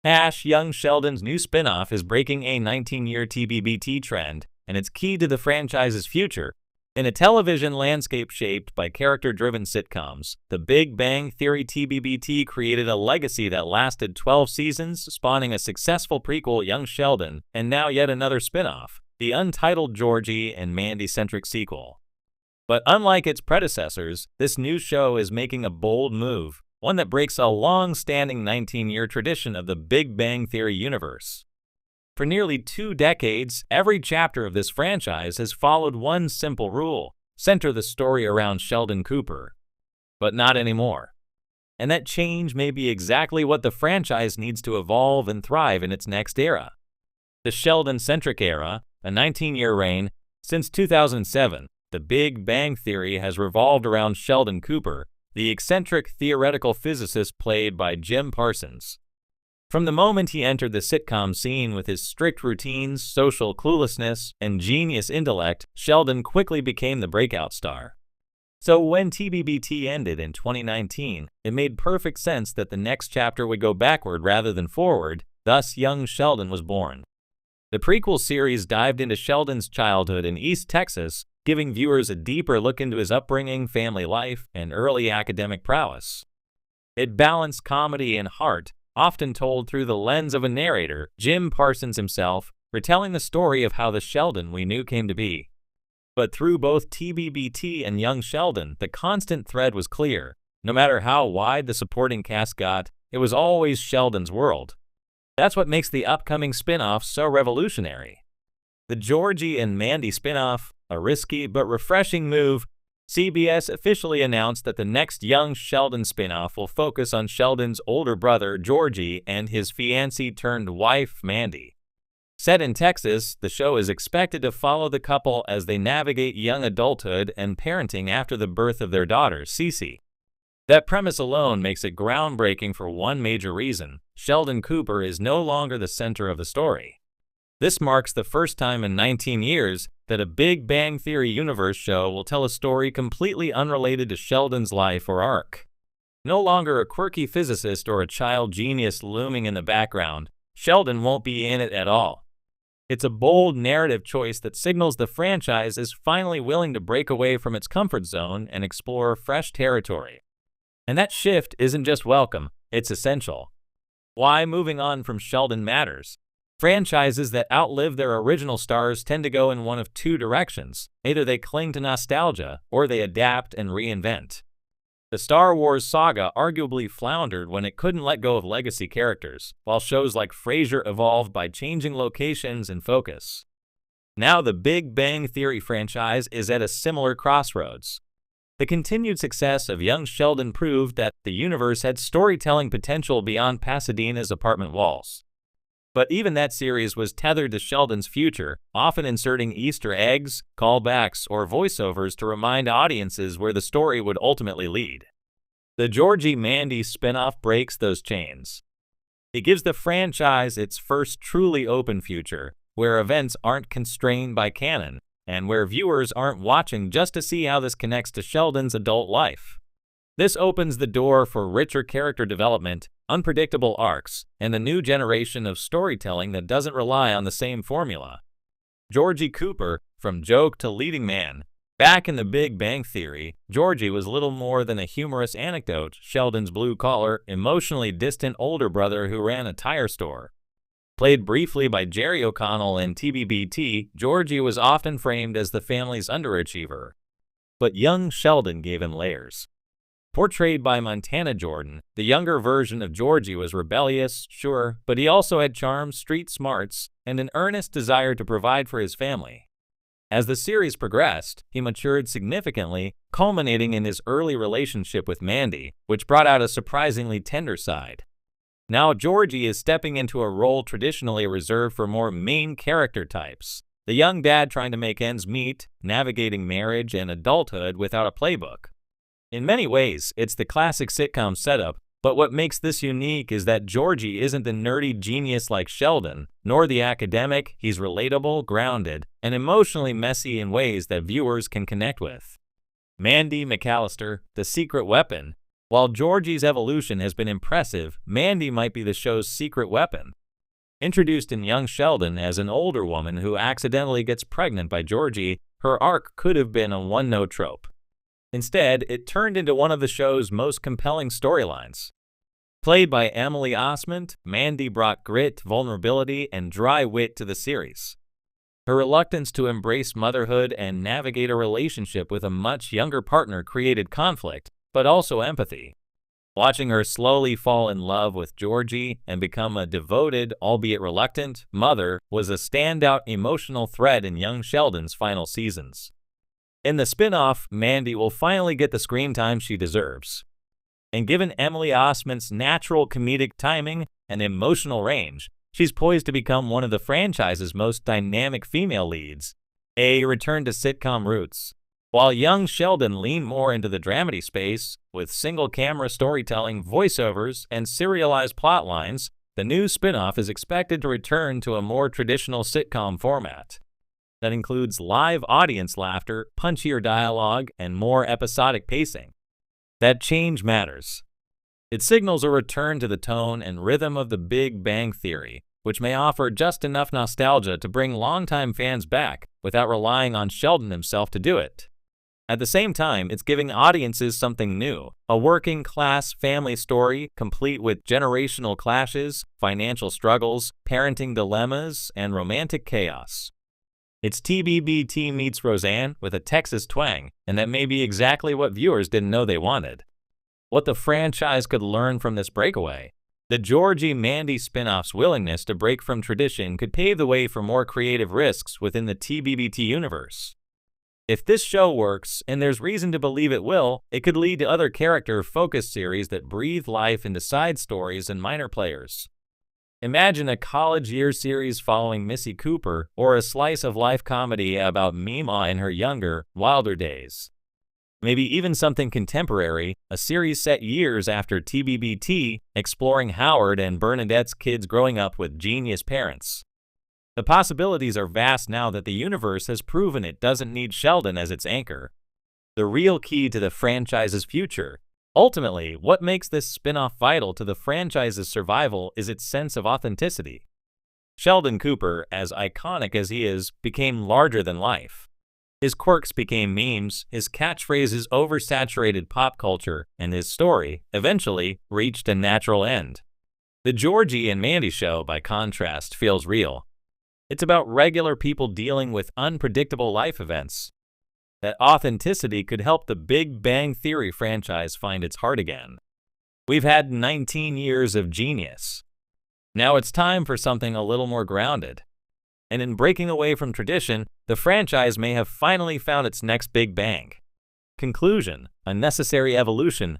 Young Sheldon's new spin-off is breaking a 19-year TBBT trend, and it's key to the franchise's future. In a television landscape shaped by character-driven sitcoms, The Big Bang Theory TBBT created a legacy that lasted 12 seasons, spawning a successful prequel, Young Sheldon, and now yet another spin-off, the untitled Georgie and Mandy-centric sequel. But unlike its predecessors, this new show is making a bold move, one that breaks a long-standing 19-year tradition of the Big Bang Theory universe. For nearly 2 decades, every chapter of this franchise has followed one simple rule: center the story around Sheldon Cooper. But not anymore. And that change may be exactly what the franchise needs to evolve and thrive in its next era. The Sheldon-centric era, a 19-year reign. Since 2007, The Big Bang Theory has revolved around Sheldon Cooper, the eccentric theoretical physicist played by Jim Parsons. From the moment he entered the sitcom scene with his strict routines, social cluelessness, and genius intellect, Sheldon quickly became the breakout star. So when TBBT ended in 2019, it made perfect sense that the next chapter would go backward rather than forward, thus Young Sheldon was born. The prequel series dived into Sheldon's childhood in East Texas, giving viewers a deeper look into his upbringing, family life, and early academic prowess. It balanced comedy and heart, often told through the lens of a narrator, Jim Parsons himself, retelling the story of how the Sheldon we knew came to be. But through both TBBT and Young Sheldon, the constant thread was clear. No matter how wide the supporting cast got, it was always Sheldon's world. That's what makes the upcoming spin-off so revolutionary. The Georgie and Mandy spin-off, a risky but refreshing move, CBS officially announced that the next Young Sheldon spin-off will focus on Sheldon's older brother, Georgie, and his fiancée-turned-wife, Mandy. Set in Texas, the show is expected to follow the couple as they navigate young adulthood and parenting after the birth of their daughter, Cece. That premise alone makes it groundbreaking for one major reason: Sheldon Cooper is no longer the center of the story. This marks the first time in 19 years that a Big Bang Theory universe show will tell a story completely unrelated to Sheldon's life or arc. No longer a quirky physicist or a child genius looming in the background, Sheldon won't be in it at all. It's a bold narrative choice that signals the franchise is finally willing to break away from its comfort zone and explore fresh territory. And that shift isn't just welcome, it's essential. Why moving on from Sheldon matters. Franchises that outlive their original stars tend to go in one of 2 directions. Either they cling to nostalgia, or they adapt and reinvent. The Star Wars saga arguably floundered when it couldn't let go of legacy characters, while shows like Frasier evolved by changing locations and focus. Now the Big Bang Theory franchise is at a similar crossroads. The continued success of Young Sheldon proved that the universe had storytelling potential beyond Pasadena's apartment walls. But even that series was tethered to Sheldon's future, often inserting Easter eggs, callbacks, or voiceovers to remind audiences where the story would ultimately lead. The Georgie-Mandy spinoff breaks those chains. It gives the franchise its first truly open future, where events aren't constrained by canon, and where viewers aren't watching just to see how this connects to Sheldon's adult life. This opens the door for richer character development, unpredictable arcs, and a new generation of storytelling that doesn't rely on the same formula. Georgie Cooper, from joke to leading man. Back in The Big Bang Theory, Georgie was little more than a humorous anecdote, Sheldon's blue-collar, emotionally distant older brother who ran a tire store. Played briefly by Jerry O'Connell in TBBT, Georgie was often framed as the family's underachiever. But Young Sheldon gave him layers. Portrayed by Montana Jordan, the younger version of Georgie was rebellious, sure, but he also had charm, street smarts, and an earnest desire to provide for his family. As the series progressed, he matured significantly, culminating in his early relationship with Mandy, which brought out a surprisingly tender side. Now Georgie is stepping into a role traditionally reserved for more main character types. The young dad trying to make ends meet, navigating marriage and adulthood without a playbook. In many ways, it's the classic sitcom setup, but what makes this unique is that Georgie isn't the nerdy genius like Sheldon, nor the academic. He's relatable, grounded, and emotionally messy in ways that viewers can connect with. Mandy McAllister, the secret weapon. While Georgie's evolution has been impressive, Mandy might be the show's secret weapon. Introduced in young Sheldon as an older woman who accidentally gets pregnant by Georgie, her arc could have been a one-note trope. Instead, it turned into one of the show's most compelling storylines. Played by Emily Osment, Mandy brought grit, vulnerability, and dry wit to the series. Her reluctance to embrace motherhood and navigate a relationship with a much younger partner created conflict, but also empathy. Watching her slowly fall in love with Georgie and become a devoted, albeit reluctant, mother was a standout emotional thread in young Sheldon's final seasons. In the spin-off, Mandy will finally get the screen time she deserves. And given Emily Osment's natural comedic timing and emotional range, she's poised to become one of the franchise's most dynamic female leads. A return to sitcom roots. While young Sheldon leaned more into the dramedy space, with single-camera storytelling, voiceovers, and serialized plotlines, the new spin-off is expected to return to a more traditional sitcom format. That includes live audience laughter, punchier dialogue, and more episodic pacing. That change matters. It signals a return to the tone and rhythm of The Big Bang Theory, which may offer just enough nostalgia to bring longtime fans back without relying on Sheldon himself to do it. At the same time, it's giving audiences something new, a working-class family story complete with generational clashes, financial struggles, parenting dilemmas, and romantic chaos. It's TBBT meets Roseanne with a Texas twang, and that may be exactly what viewers didn't know they wanted. What the franchise could learn from this breakaway. The Georgie-Mandy spin-off's willingness to break from tradition could pave the way for more creative risks within the TBBT universe. If this show works, and there's reason to believe it will, it could lead to other character-focused series that breathe life into side stories and minor players. Imagine a college year series following Missy Cooper, or a slice-of-life comedy about Mima in her younger, wilder days. Maybe even something contemporary, a series set years after TBBT, exploring Howard and Bernadette's kids growing up with genius parents. The possibilities are vast now that the universe has proven it doesn't need Sheldon as its anchor. The real key to the franchise's future. Ultimately, what makes this spin-off vital to the franchise's survival is its sense of authenticity. Sheldon Cooper, as iconic as he is, became larger than life. His quirks became memes, his catchphrases oversaturated pop culture, and his story, eventually, reached a natural end. The Georgie and Mandy show, by contrast, feels real. It's about regular people dealing with unpredictable life events. That authenticity could help the Big Bang Theory franchise find its heart again. We've had 19 years of genius. Now it's time for something a little more grounded. And in breaking away from tradition, the franchise may have finally found its next big bang. Conclusion: a necessary evolution,